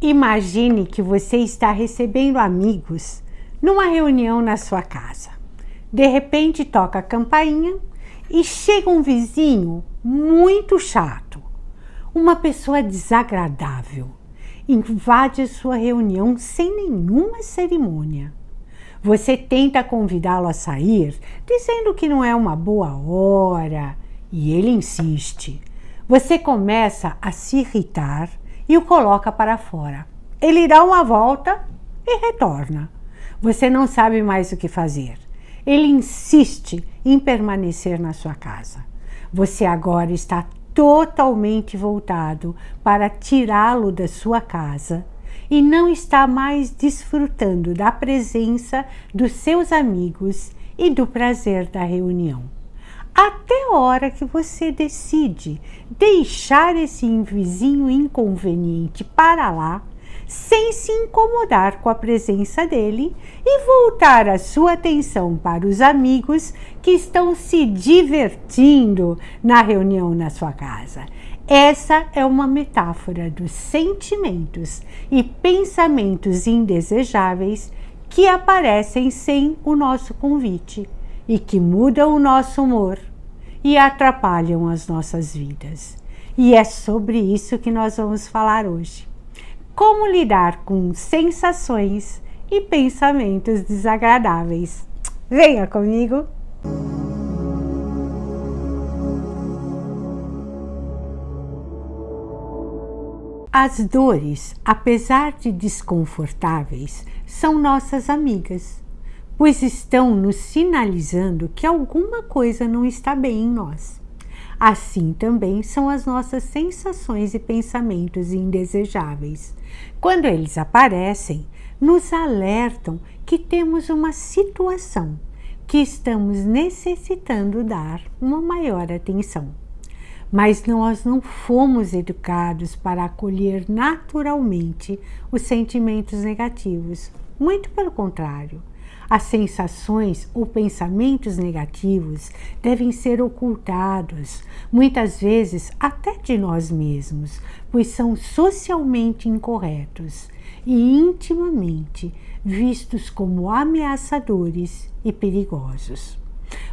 Imagine que você está recebendo amigos numa reunião na sua casa. De repente toca a campainha e chega um vizinho muito chato, uma pessoa desagradável. Invade a sua reunião sem nenhuma cerimônia. Você tenta convidá-lo a sair, dizendo que não é uma boa hora, e ele insiste. Você começa a se irritar e o coloca para fora. Ele dá uma volta e retorna. Você não sabe mais o que fazer. Ele insiste em permanecer na sua casa. Você agora está totalmente voltado para tirá-lo da sua casa e não está mais desfrutando da presença dos seus amigos e do prazer da reunião. Até a hora que você decide deixar esse vizinho inconveniente para lá, sem se incomodar com a presença dele e voltar a sua atenção para os amigos que estão se divertindo na reunião na sua casa. Essa é uma metáfora dos sentimentos e pensamentos indesejáveis que aparecem sem o nosso convite e que mudam o nosso humor e atrapalham as nossas vidas. E é sobre isso que nós vamos falar hoje. Como lidar com sensações e pensamentos desagradáveis. Venha comigo! As dores, apesar de desconfortáveis, são nossas amigas, pois estão nos sinalizando que alguma coisa não está bem em nós. Assim também são as nossas sensações e pensamentos indesejáveis. Quando eles aparecem, nos alertam que temos uma situação que estamos necessitando dar uma maior atenção. Mas nós não fomos educados para acolher naturalmente os sentimentos negativos. Muito pelo contrário. As sensações ou pensamentos negativos devem ser ocultados, muitas vezes até de nós mesmos, pois são socialmente incorretos e intimamente vistos como ameaçadores e perigosos.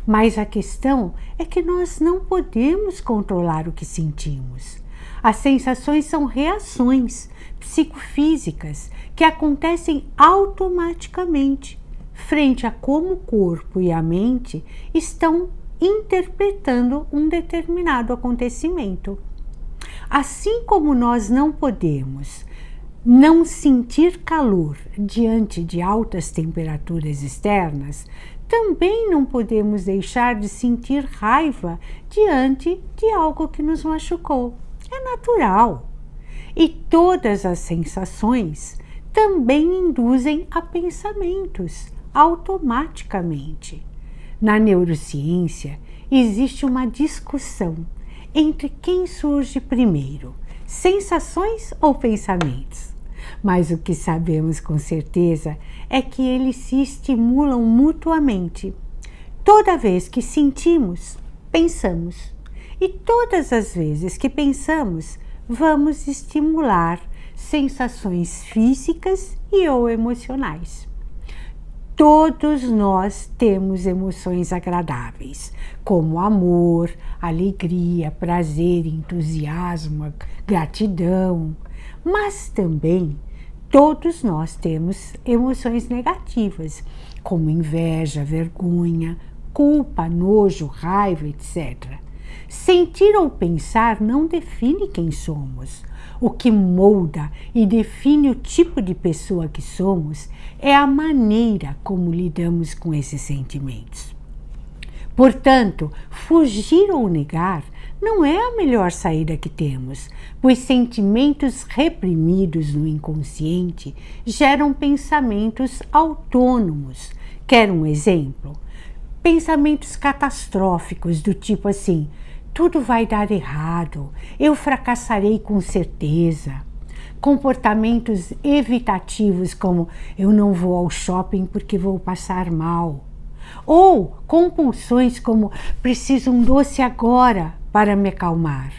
Mas a questão é que nós não podemos controlar o que sentimos. As sensações são reações psicofísicas que acontecem automaticamente frente a como o corpo e a mente estão interpretando um determinado acontecimento. Assim como nós não podemos não sentir calor diante de altas temperaturas externas, também não podemos deixar de sentir raiva diante de algo que nos machucou. É natural. E todas as sensações também induzem a pensamentos automaticamente. Na neurociência, existe uma discussão entre quem surge primeiro, sensações ou pensamentos. Mas o que sabemos com certeza é que eles se estimulam mutuamente. Toda vez que sentimos, pensamos. E todas as vezes que pensamos, vamos estimular sensações físicas e ou emocionais. Todos nós temos emoções agradáveis, como amor, alegria, prazer, entusiasmo, gratidão. Mas também todos nós temos emoções negativas, como inveja, vergonha, culpa, nojo, raiva, etc. Sentir ou pensar não define quem somos. O que molda e define o tipo de pessoa que somos é a maneira como lidamos com esses sentimentos. Portanto, fugir ou negar não é a melhor saída que temos, pois sentimentos reprimidos no inconsciente geram pensamentos autônomos. Quer um exemplo? Pensamentos catastróficos do tipo assim: tudo vai dar errado, eu fracassarei com certeza. Comportamentos evitativos como eu não vou ao shopping porque vou passar mal. Ou compulsões como preciso um doce agora para me acalmar.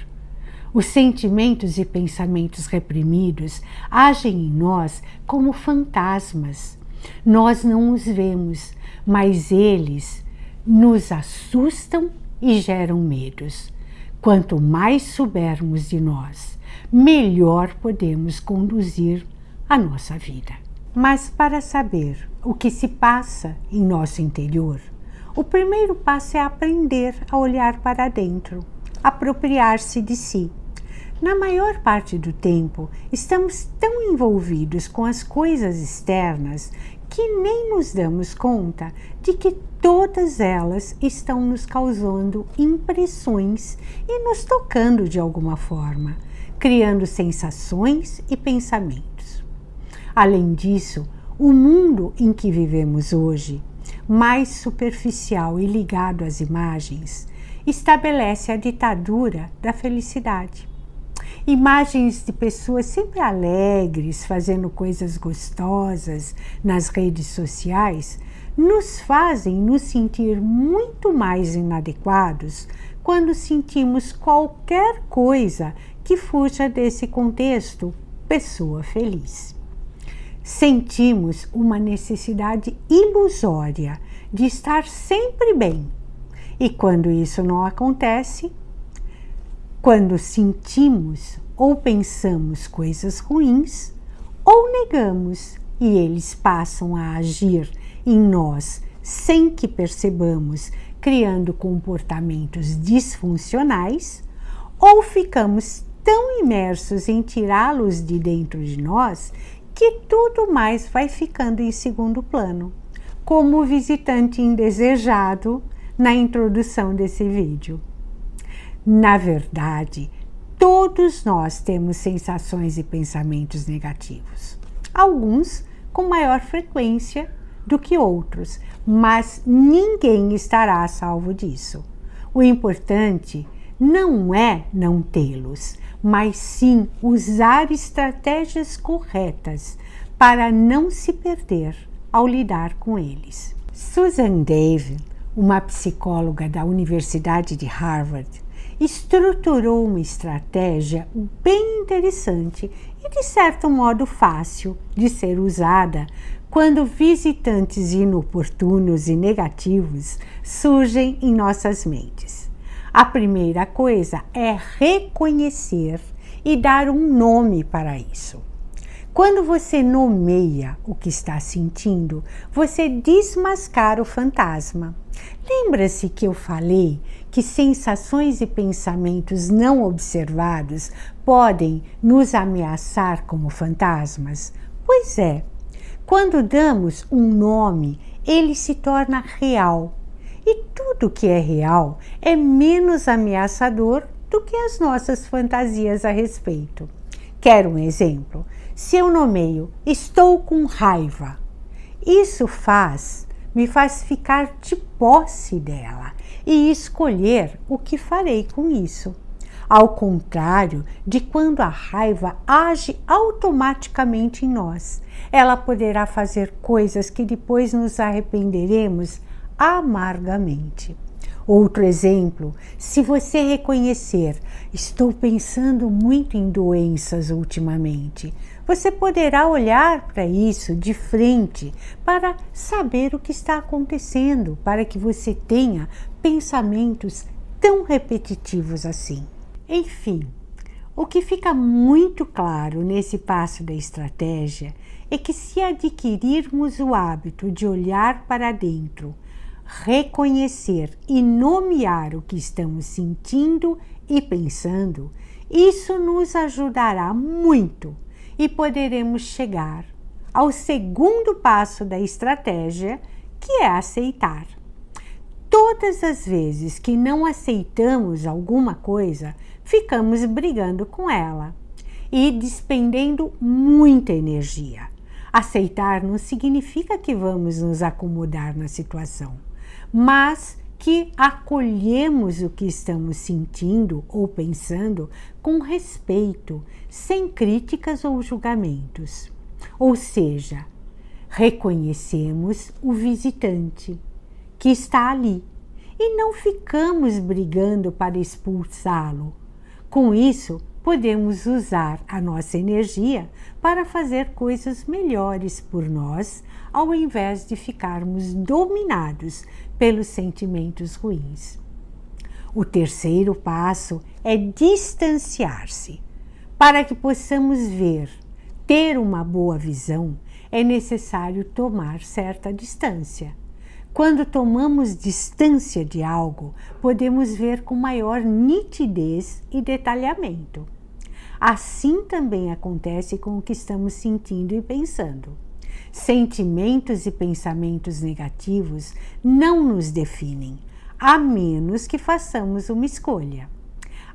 Os sentimentos e pensamentos reprimidos agem em nós como fantasmas. Nós não os vemos, mas eles nos assustam e geram medos. Quanto mais soubermos de nós, melhor podemos conduzir a nossa vida. Mas para saber o que se passa em nosso interior, o primeiro passo é aprender a olhar para dentro, apropriar-se de si. Na maior parte do tempo, estamos tão envolvidos com as coisas externas que nem nos damos conta de que todas elas estão nos causando impressões e nos tocando de alguma forma, criando sensações e pensamentos. Além disso, o mundo em que vivemos hoje, mais superficial e ligado às imagens, estabelece a ditadura da felicidade. Imagens de pessoas sempre alegres, fazendo coisas gostosas nas redes sociais, nos fazem nos sentir muito mais inadequados quando sentimos qualquer coisa que fuja desse contexto pessoa feliz. Sentimos uma necessidade ilusória de estar sempre bem. E quando isso não acontece, quando sentimos ou pensamos coisas ruins, ou negamos e eles passam a agir em nós sem que percebamos, criando comportamentos disfuncionais, ou ficamos tão imersos em tirá-los de dentro de nós que tudo mais vai ficando em segundo plano, como o visitante indesejado na introdução desse vídeo. Na verdade, todos nós temos sensações e pensamentos negativos, alguns com maior frequência do que outros, mas ninguém estará a salvo disso. O importante não é não tê-los, mas sim usar estratégias corretas para não se perder ao lidar com eles. Susan Davey, uma psicóloga da Universidade de Harvard, estruturou uma estratégia bem interessante e de certo modo fácil de ser usada quando visitantes inoportunos e negativos surgem em nossas mentes. A primeira coisa é reconhecer e dar um nome para isso. Quando você nomeia o que está sentindo, você desmascara o fantasma. Lembra-se que eu falei que sensações e pensamentos não observados podem nos ameaçar como fantasmas? Pois é, quando damos um nome, ele se torna real. E tudo que é real é menos ameaçador do que as nossas fantasias a respeito. Quer um exemplo? Se eu nomeio "estou com raiva", isso me faz ficar de posse dela e escolher o que farei com isso. Ao contrário de quando a raiva age automaticamente em nós, ela poderá fazer coisas que depois nos arrependeremos amargamente. Outro exemplo, se você reconhecer "estou pensando muito em doenças ultimamente", você poderá olhar para isso de frente para saber o que está acontecendo, para que você tenha pensamentos tão repetitivos assim. Enfim, o que fica muito claro nesse passo da estratégia é que se adquirirmos o hábito de olhar para dentro, reconhecer e nomear o que estamos sentindo e pensando, isso nos ajudará muito e poderemos chegar ao segundo passo da estratégia, que é aceitar. Todas as vezes que não aceitamos alguma coisa, ficamos brigando com ela e despendendo muita energia. Aceitar não significa que vamos nos acomodar na situação, mas que acolhemos o que estamos sentindo ou pensando com respeito, sem críticas ou julgamentos. Ou seja, reconhecemos o visitante que está ali e não ficamos brigando para expulsá-lo, Com isso, podemos usar a nossa energia para fazer coisas melhores por nós, ao invés de ficarmos dominados pelos sentimentos ruins. O terceiro passo é distanciar-se. Para que possamos ver, ter uma boa visão, é necessário tomar certa distância. Quando tomamos distância de algo, podemos ver com maior nitidez e detalhamento. Assim também acontece com o que estamos sentindo e pensando. Sentimentos e pensamentos negativos não nos definem, a menos que façamos uma escolha.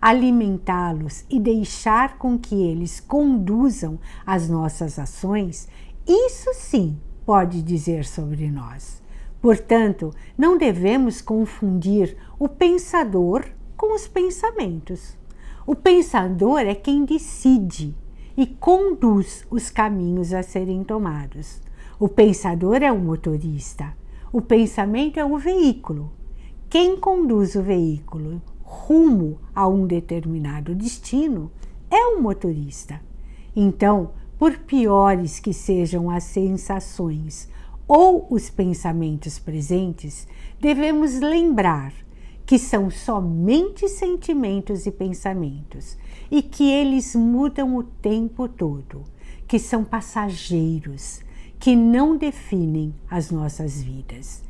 Alimentá-los e deixar com que eles conduzam as nossas ações, isso sim pode dizer sobre nós. Portanto, não devemos confundir o pensador com os pensamentos. O pensador é quem decide e conduz os caminhos a serem tomados. O pensador é o motorista. O pensamento é o veículo. Quem conduz o veículo rumo a um determinado destino é o motorista. Então, por piores que sejam as sensações ou os pensamentos presentes, devemos lembrar que são somente sentimentos e pensamentos e que eles mudam o tempo todo, que são passageiros, que não definem as nossas vidas.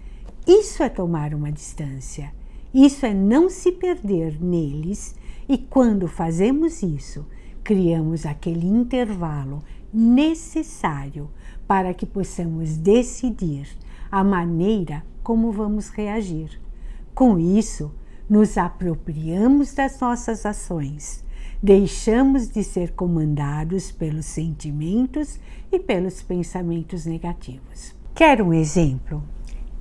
Isso é tomar uma distância, isso é não se perder neles, e quando fazemos isso, criamos aquele intervalo necessário para que possamos decidir a maneira como vamos reagir. Com isso, nos apropriamos das nossas ações, deixamos de ser comandados pelos sentimentos e pelos pensamentos negativos. Quer um exemplo?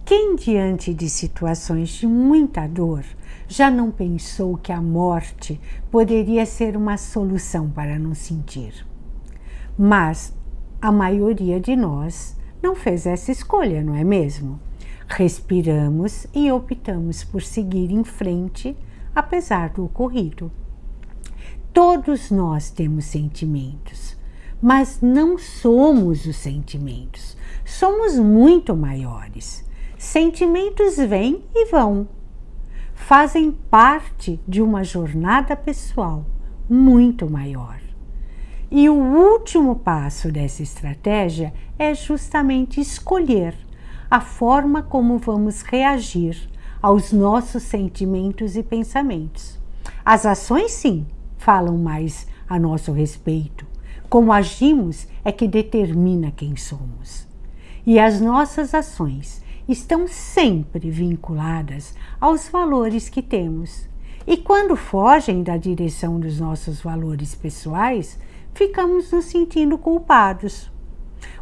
Quem, diante de situações de muita dor, já não pensou que a morte poderia ser uma solução para não sentir? Mas a maioria de nós não fez essa escolha, não é mesmo? Respiramos e optamos por seguir em frente, apesar do ocorrido. Todos nós temos sentimentos, mas não somos os sentimentos. Somos muito maiores. Sentimentos vêm e vão. Fazem parte de uma jornada pessoal muito maior. E o último passo dessa estratégia é justamente escolher a forma como vamos reagir aos nossos sentimentos e pensamentos. As ações, sim, falam mais a nosso respeito. Como agimos é que determina quem somos. E as nossas ações estão sempre vinculadas aos valores que temos. E quando fogem da direção dos nossos valores pessoais, ficamos nos sentindo culpados.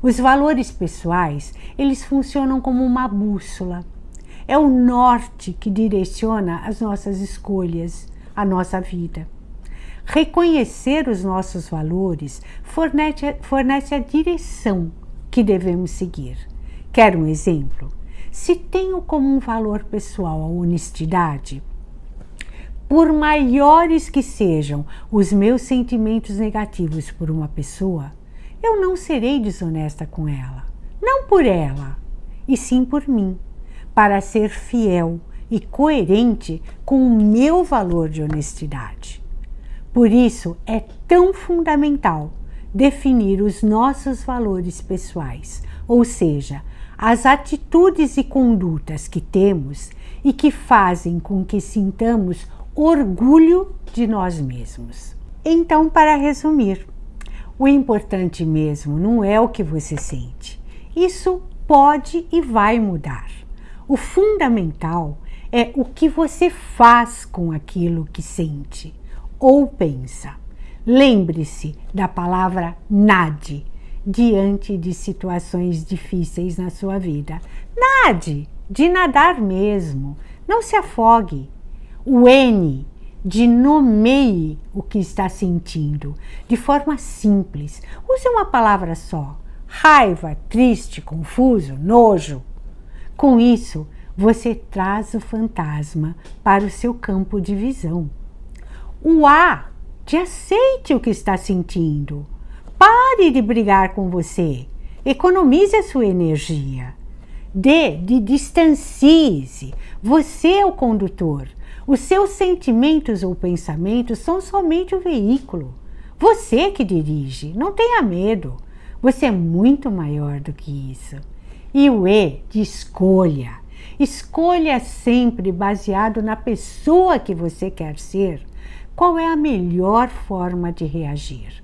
Os valores pessoais, eles funcionam como uma bússola. É o norte que direciona as nossas escolhas, a nossa vida. Reconhecer os nossos valores fornece a direção que devemos seguir. Quer um exemplo? Se tenho como um valor pessoal a honestidade, por maiores que sejam os meus sentimentos negativos por uma pessoa, eu não serei desonesta com ela. Não por ela, e sim por mim, para ser fiel e coerente com o meu valor de honestidade. Por isso é tão fundamental definir os nossos valores pessoais, ou seja, as atitudes e condutas que temos e que fazem com que sintamos orgulho de nós mesmos. Então, para resumir, o importante mesmo não é o que você sente. Isso pode e vai mudar. O fundamental é o que você faz com aquilo que sente ou pensa. Lembre-se da palavra nade diante de situações difíceis na sua vida. Nade, de nadar mesmo. Não se afogue. O N de nomeie o que está sentindo de forma simples. Use uma palavra só. Raiva, triste, confuso, nojo. Com isso, você traz o fantasma para o seu campo de visão. O A aceite o que está sentindo. Pare de brigar com você. Economize a sua energia. Distancie-se. Você é o condutor. Os seus sentimentos ou pensamentos são somente o veículo. Você que dirige. Não tenha medo. Você é muito maior do que isso. E o E de escolha. Escolha sempre baseado na pessoa que você quer ser. Qual é a melhor forma de reagir?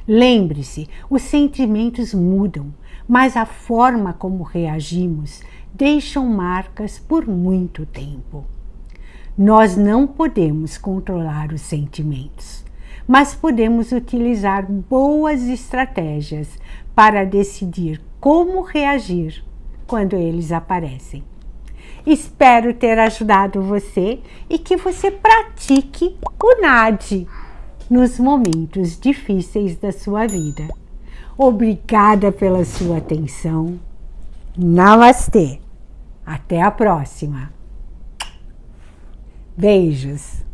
Lembre-se, os sentimentos mudam, mas a forma como reagimos deixam marcas por muito tempo. Nós não podemos controlar os sentimentos, mas podemos utilizar boas estratégias para decidir como reagir quando eles aparecem. Espero ter ajudado você e que você pratique o NAD nos momentos difíceis da sua vida. Obrigada pela sua atenção. Namastê. Até a próxima. Beijos.